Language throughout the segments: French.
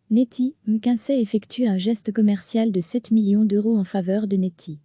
Neti, McKinsey effectue un geste commercial de 7 millions d'euros en faveur de Neti.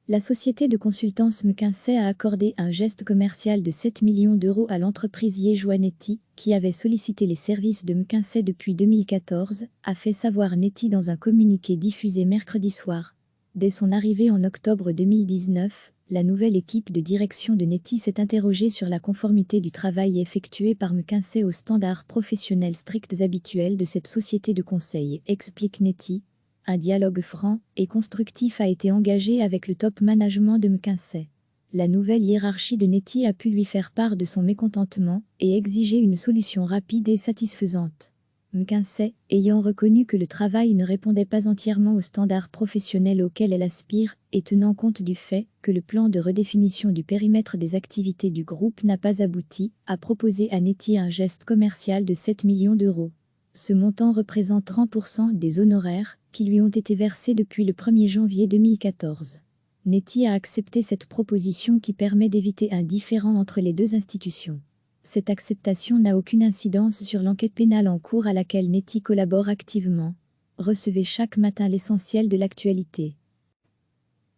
La société de consultance McKinsey a accordé un geste commercial de 7 millions d'euros à l'entreprise liégeoise Neti, qui avait sollicité les services de McKinsey depuis 2014, a fait savoir Neti dans un communiqué diffusé mercredi soir. Dès son arrivée en octobre 2019, la nouvelle équipe de direction de Neti s'est interrogée sur la conformité du travail effectué par McKinsey aux standards professionnels stricts habituels de cette société de conseil, explique Neti. Un dialogue franc et constructif a été engagé avec le top management de McKinsey. La nouvelle hiérarchie de Neti a pu lui faire part de son mécontentement et exiger une solution rapide et satisfaisante. McKinsey, ayant reconnu que le travail ne répondait pas entièrement aux standards professionnels auxquels elle aspire, et tenant compte du fait que le plan de redéfinition du périmètre des activités du groupe n'a pas abouti, a proposé à Neti un geste commercial de 7 millions d'euros. Ce montant représente 30% des honoraires qui lui ont été versés depuis le 1er janvier 2014. Neti a accepté cette proposition qui permet d'éviter un différend entre les deux institutions. Cette acceptation n'a aucune incidence sur l'enquête pénale en cours à laquelle Neti collabore activement. Recevez chaque matin l'essentiel de l'actualité.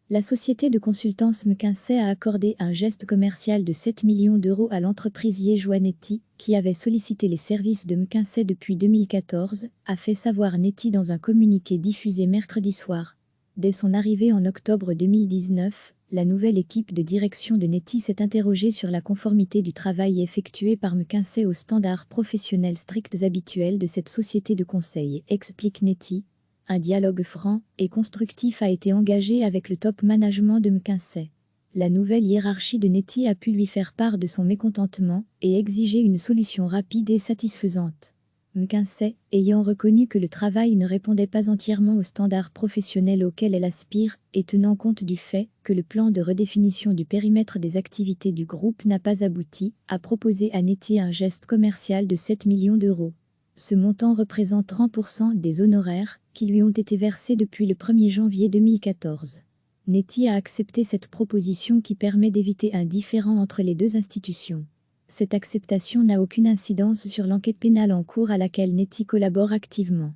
La société de consultance McKinsey a accordé un geste commercial de 7 millions d'euros à l'entreprise liégeoise Neti, qui avait sollicité les services de McKinsey depuis 2014, a fait savoir Neti dans un communiqué diffusé mercredi soir. Dès son arrivée en octobre 2019, la nouvelle équipe de direction de Neti s'est interrogée sur la conformité du travail effectué par McKinsey aux standards professionnels stricts habituels de cette société de conseil, explique Neti. Un dialogue franc et constructif a été engagé avec le top management de McKinsey. La nouvelle hiérarchie de Neti a pu lui faire part de son mécontentement et exiger une solution rapide et satisfaisante. McKinsey, ayant reconnu que le travail ne répondait pas entièrement aux standards professionnels auxquels elle aspire, et tenant compte du fait que le plan de redéfinition du périmètre des activités du groupe n'a pas abouti, a proposé à Neti un geste commercial de 7 millions d'euros. Ce montant représente 30% des honoraires qui lui ont été versés depuis le 1er janvier 2014. Neti a accepté cette proposition qui permet d'éviter un différend entre les deux institutions. Cette acceptation n'a aucune incidence sur l'enquête pénale en cours à laquelle Neti collabore activement.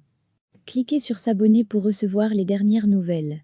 Cliquez sur s'abonner pour recevoir les dernières nouvelles.